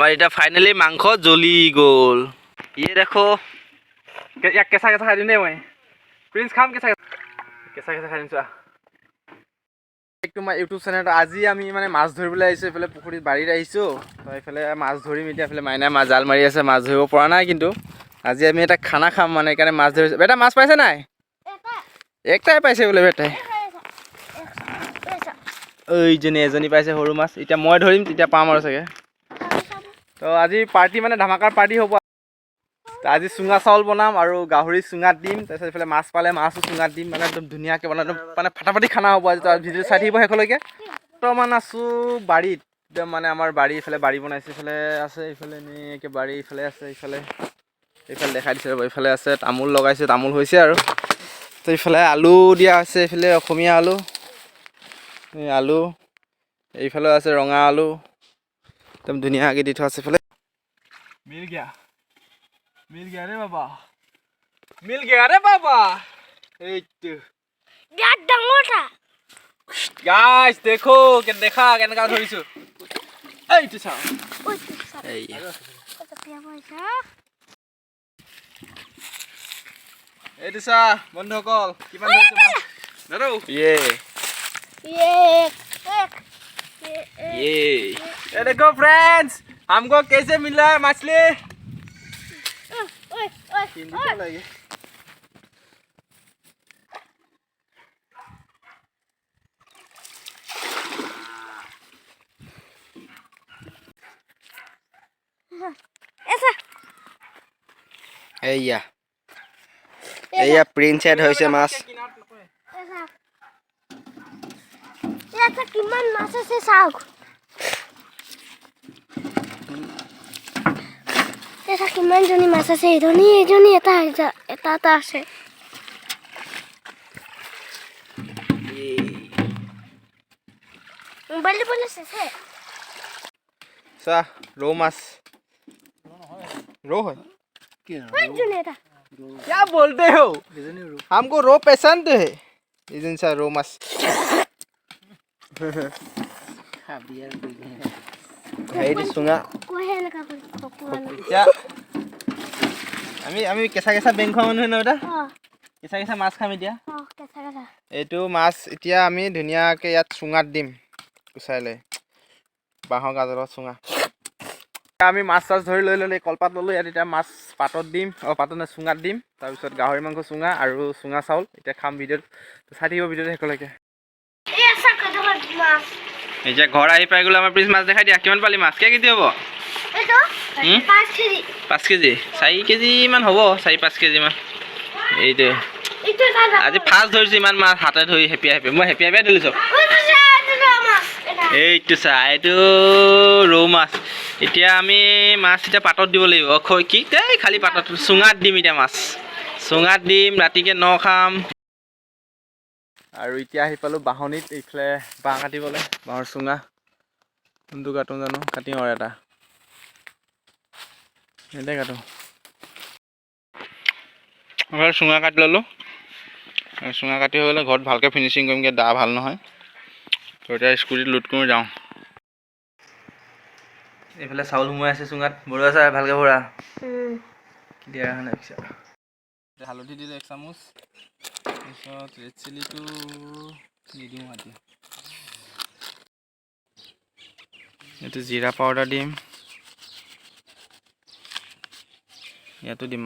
আমাৰ এটা ফাইনালি মাংস জ্বলি গ'ল ये देखो ইয়াক কেঁচা কেঁচা খাই দিম দেই মই প্ৰিন্স খাম কেঁচা কেঁচা কেঁচা খাই দিম চোৱা তোমাৰ ইউটিউব চেনেলত আজি আমি মানে মাছ ধৰিবলৈ আহিছোঁ এইফালে পুখুৰীত বাৰীত আহিছোঁ তো এইফালে মাছ ধৰিম এতিয়া এইফালে মাইনাই মাছ জাল মাৰি আছে মাছ ধৰিব পৰা নাই কিন্তু আজি আমি এটা খানা খাম মানে সেইকাৰণে মাছ ধৰিছোঁ বেটা মাছ পাইছে নাই একটাই পাইছে বোলে বেটাই এইজনী এজনী পাইছে সৰু মাছ এতিয়া মই ধৰিম তেতিয়া পাম আৰু চাগে তো আজি পাৰ্টি মানে ধামাকাৰ পাৰ্টি হ'ব আজি চুঙা চাউল বনাম আৰু গাহৰি চুঙাত দিম তাৰপিছত এইফালে মাছ পালে মাছো চুঙাত দিম মানে একদম ধুনীয়াকৈ বনাম একদম মানে ফাটাফাটি খানা হ'ব আজি তাৰ ভিডিঅ' চাই থাকিব শেষলৈকে বৰ্তমান আছোঁ বাৰীত একদম মানে আমাৰ বাৰী এইফালে বাৰী বনাইছে এইফালে আছে এইফালে এনেকৈ বাৰী এইফালে আছে এইফালে দেখাই দিছে ৰ'ব এইফালে আছে তামোল লগাইছে তামোল হৈছে আৰু তো এইফালে আলু দিয়া আছে এইফালে অসমীয়া আলু আলু এইফালে আছে ৰঙা আলু একদম ধুনীয়াকৈ দি থোৱা আছে এইফালে मिल गया रे बाबा এইটো বিয়াত ডাঙৰ থা গাইস দেখো দেখা কেনেকা ধৰিছো এইটো চাও এই এইটো চা বন্ধুসকল কিমান ধৰিছো মাছ দাদু ये देखो फ्रेंड्स हमको कैसे मिला है मछली এয়া প্ৰিন্সে ধৰিছে মাছ ইয়াতে কিমান মাছ আছে চাওক এটা কিমান জনী মাছ আছে এজনী এটা আছে মোবাইল বলে আছে सा रो मास रो है क्या बोलते हो हमको रो पसंद है इधन सा रो मास सुंगा क्या আমি কেঁচা কেঁচা বেং খোৱা মানুহ নহয় কেঁচা কেঁচা মাছ খাম এতিয়া এইটো মাছ এতিয়া আমি ধুনীয়াকৈ ইয়াত চুঙাত দিম গুচাই লৈ বাঁহৰ গাজৰৰ চুঙা আমি মাছ চাছ ধৰি লৈ ল'লে কলপাত ল'লোঁ ইয়াত এতিয়া মাছ পাতত দিম পাতত চুঙাত দিম তাৰপিছত গাহৰি মাংস চুঙা আৰু চুঙা চাউল এতিয়া খাম ভিডিঅ'ত চাই থাকিব ভিডিঅ'ত শেষলৈকে এতিয়া ঘৰ আহি পাই গ'লো আমাৰ প্লিজ মাছ দেখাই দিয়া কিমান পালি মাছ কেজি হ'ব 5 কেজি 4 কেজি মান হ'ব 4-5 কেজি মান এইটো আজি ফাৰ্ষ্ট ধৰিছোঁ ইমান মাছ হাতে ধৰি হেপিয়াই মই হেপিয়াই ধৰিছোঁ এইটো চা এইটো ৰৌ মাছ এতিয়া আমি মাছ এতিয়া পাতত দিব লাগিব কি এই খালি পাতত চুঙাত দিম এতিয়া মাছ চুঙাত দিম ৰাতিকৈ ন খাম আৰু এতিয়া আহি পালোঁ বাঁহনিত এইফালে বাঁহ কাটিবলৈ বাঁহৰ চুঙা কোনটো কাটোঁ জানো কাটিম আৰু এটা এটাই কাটোঁ চুঙা কাটি ল'লোঁ চুঙা কাটি হৈ গ'লে ঘৰত ভালকৈ ফিনিচিং কৰিমগৈ দা ভাল নহয় তো এতিয়া স্কুটিত লোড কৰি যাওঁ এইফালে চাউল সোমাই আছে চুঙাত বৰুৱা চাই ভালকৈ ভৰা দিয়া নাই পিছত হালধি দিলোঁ 1 চামুচ তাৰপিছত ৰেড চিলিটো দি দিওঁ এতিয়া এইটো জিৰা পাউডাৰ দিম ইয়াতো দিম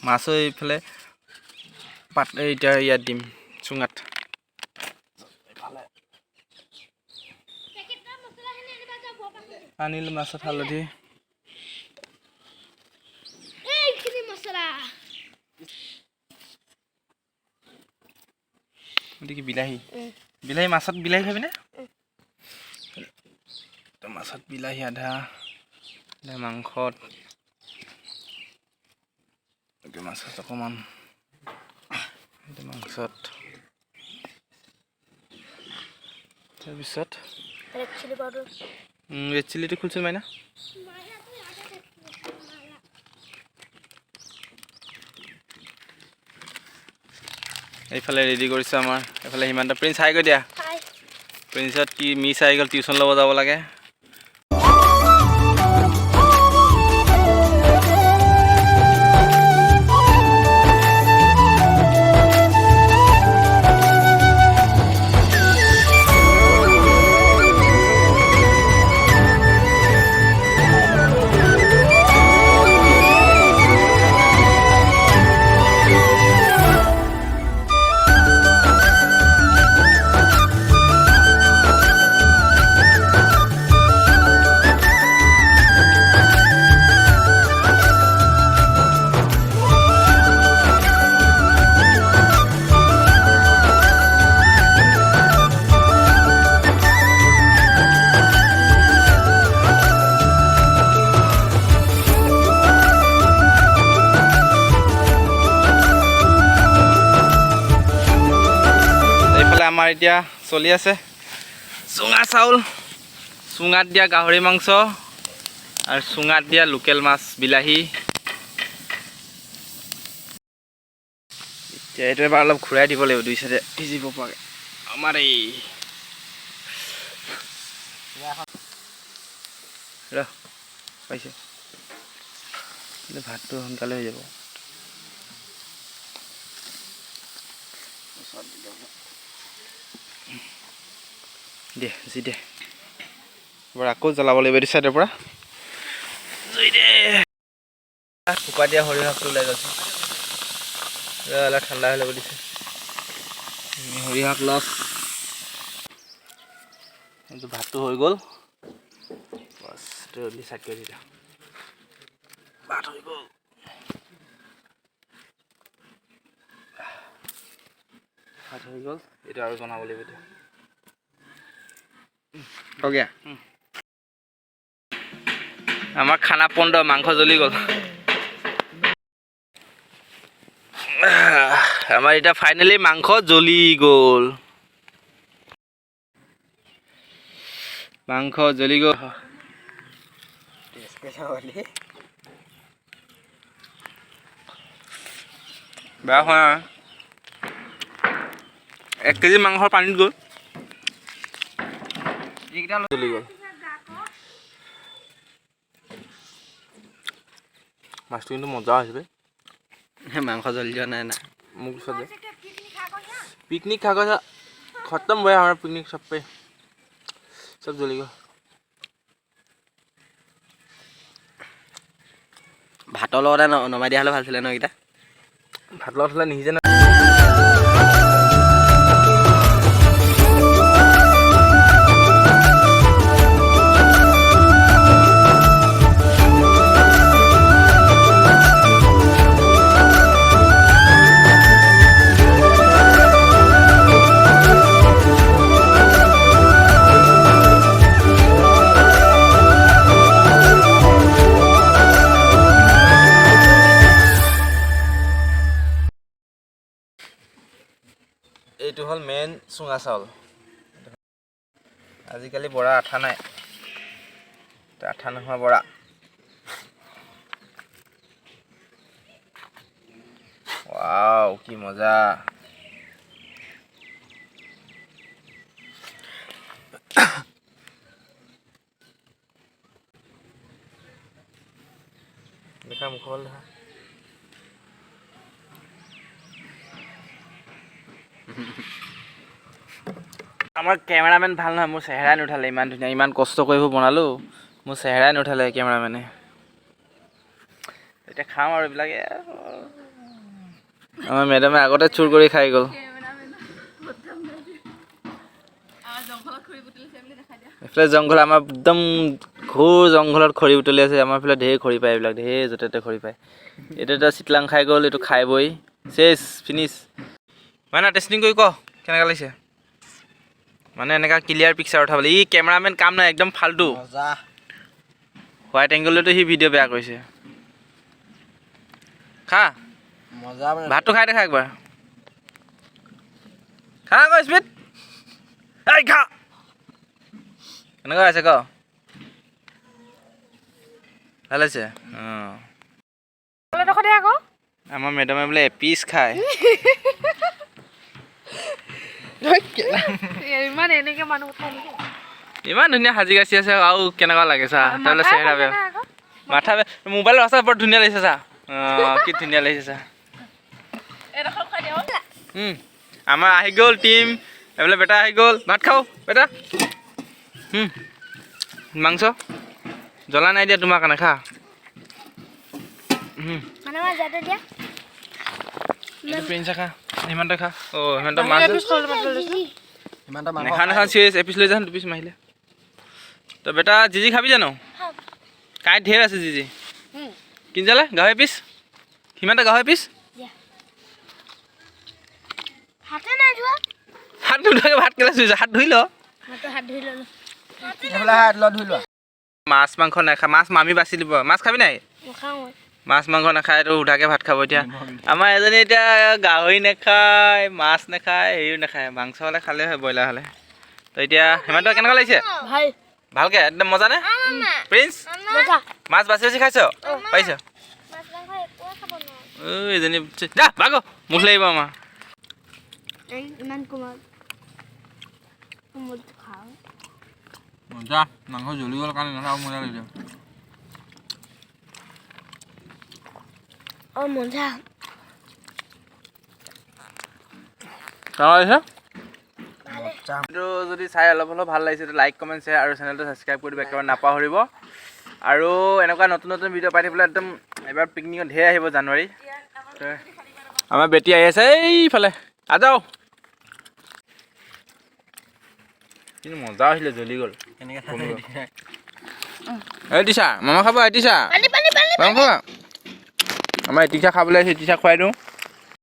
মাছো এইফালে এতিয়া ইয়াত দিম চুঙাত আনিলোঁ মাছত হালধি কি বিলাহী মাছত বিলাহী খাবিনে মাছত বিলাহী আধা মাংসত মাছত অকণমান মাংসত তাৰপিছত ৰেড চিলিটো খুলছোঁ মাইনা এইফালে ৰেডি কৰিছে আমাৰ এইফালে সিমানটা প্ৰিন্স হাই কৰি দিয়া প্ৰিন্সত কি মিছ আহি গ'ল টিউশ্যন ল'ব যাব লাগে আমাৰ এতিয়া চলি আছে চুঙা চাউল চুঙাত দিয়া গাহৰি মাংস আৰু চুঙাত দিয়া লোকেল মাছ বিলাহী এতিয়া এইটো এবাৰ অলপ ঘূৰাই দিব লাগিব দুই চাইডে সিজিব পৰাকৈ আমাৰ এই পাইছে ভাতটো সোনকালে হৈ যাব দে জি দে এবাৰ আকৌ জ্বলাব লাগিব এইটো চাইডৰ পৰা জুই দে শুকাই দিয়া সৰিয়হ শাকটো ওলাই গৈছে অলপ ঠাণ্ডা হৈ ল'ব দিছে সৰিয়হ শাক লছ এইটো ভাতটো হৈ গ'ল বছ এইটো চাইড কৰি দিলা ভাত হৈ গ'ল ভাত হৈ গ'ল এইটো আৰু বনাব লাগিব এতিয়া हो गया আমার খানা পন্ড মাংস জ্বলি গ'ল আমার এটা ফাইনালি মাংস জ্বলি গ'ল মাংস জ্বলি গ'ল বেয়া হোৱা 1 কেজি মাংসৰ পানীত গ'ল জ্বলি গ'ল মাছটো কিন্তু মজা হৈছে মাংস জ্বলি যোৱা নাই না মোক সদে পিকনিক খা গয়া खत्म हुआ हमारा पिकनिक सब जली गया भाতৰ লগতে নমাই দিয়া হলে ভাল ছিলে ন এটা ভাত লগত হলে নিজে না এইটো হল মেইন চুঙা চাউল আজিকালি বৰা আঠা নাই আঠা নোহোৱা বৰা ওয়াও কি মজা দেখা মুখল দেখা আমাৰ ক্যামেৰাম্যান ভাল নহয় মোৰ চেহেৰাই নুঠালে ইমান ধুনীয়া ইমান কষ্ট কৰি বনালো মোৰ চেহেৰাই নুঠালে ক্যামেৰাম্যানে এটা খাম আৰু এইবিলাক আমাৰ মেডামে আগতে চুৰ কৰি খাই গ'ল এফালে জংঘল আমাৰ একদম ঘোৰ জংঘলত খৰি উতলি আছে আমাৰ ফালে ঢেৰ খৰি পায় এইবিলাক ঢেৰ য'তে ত'তে খৰি পায় এইটো এটা চিটলাং খাই গ'ল এইটো খাই বই চেছ ফিনিছ মানে টেষ্টিং কৰি ক কেনেকুৱা লাগিছে মানে এনেকা ক্লিয়াৰ পিকচাৰ উঠাবলৈ ই কেমেৰামেন কাম নাই একদম ফাল্টু মজা হোৱাইট এংগলতো সি ভিডিঅ' বেয়া কৰিছে খা মজা ভাতটো খাই দেখা একবাৰ খা আকৌ স্পীড এই খা কেনেকুৱা আছে ক ভাল আছে আমাৰ মেডামে বোলে এপিচ খায় ইমান ধুনীয়া সাজি কাচি আছে আৰু কেনেকুৱা লাগে চা তাহলে চেহেৰা বেয়া মাথা মোবাইলত আছে বৰ ধুনীয়া লাগিছে চা কি ধুনীয়া লাগিছে চা আমাৰ আহি গ'ল টিম এইফালে বেটা আহি গ'ল ভাত খাওঁ বেটা মাংস জ্বলা নাই দিয়া তোমাৰ কাৰণে খা প্ৰিন্সা খা হিমান্ত খা হিমান্ত মাছ নেখা নেখা চিৰিয়াছ এপিচ লৈ যাম দুপিচ মাৰিলে তো বেটা জিজি খাবি জানো কাঁইট ঢেৰ আছে জিজি কিনজালে গাহৰি পিচ হিমান্ত গাহৰি পিচ হাত নুধুৱাকে ভাত কেলা চুইছা হাত ধুই ল মাছ মাংস নাখা মাছ মামি বাছি দিব মাছ খাবি নাই মাছ মাংস নাখায় তো উধাকে ভাত খাব এতিয়া আমাৰ এজনী এতিয়া গাহৰি নাখায় মাছ নাখায় হেৰিও নাখায় মাংস হ'লে খালে হয় ব্ৰইলাৰ হ'লে তো এতিয়া হিমান্ত কেনেকুৱা লাগিছে ভাল ভালকে একদম মজা নে প্ৰিন্স মাছ বাচি বাচি খাইছ পাৰিছ এজনী যা ভাগ মুখ লাগিব আমাৰ ইমান কোমল খাওঁ মজা মাংস জ্বলি গ'ল কাৰণে নাখাওঁ মজা লাগিছে মজা এইটো যদি চাই অলপ অলপ ভাল লাগিছে লাইক কমেণ্ট শ্বেয়াৰ আৰু চেনেলটো ছাবস্ক্ৰাইব কৰি দিব একেবাৰে নাপাহৰিব আৰু এনেকুৱা নতুন নতুন ভিডিঅ' পাই থাকিবলৈ একদম এবাৰ পিকনিকত ঢেৰ আহিব জানুৱাৰী আমাৰ বেটি আহি আছে এইফালে আজাও কিন্তু মজা হৈছিলে জ্বলি গ'ল এই টিচা মামা খাব টিচা মামা খাবা আমাৰ টিচা খাবলৈ আহিছে টিচা খুৱাই দিওঁ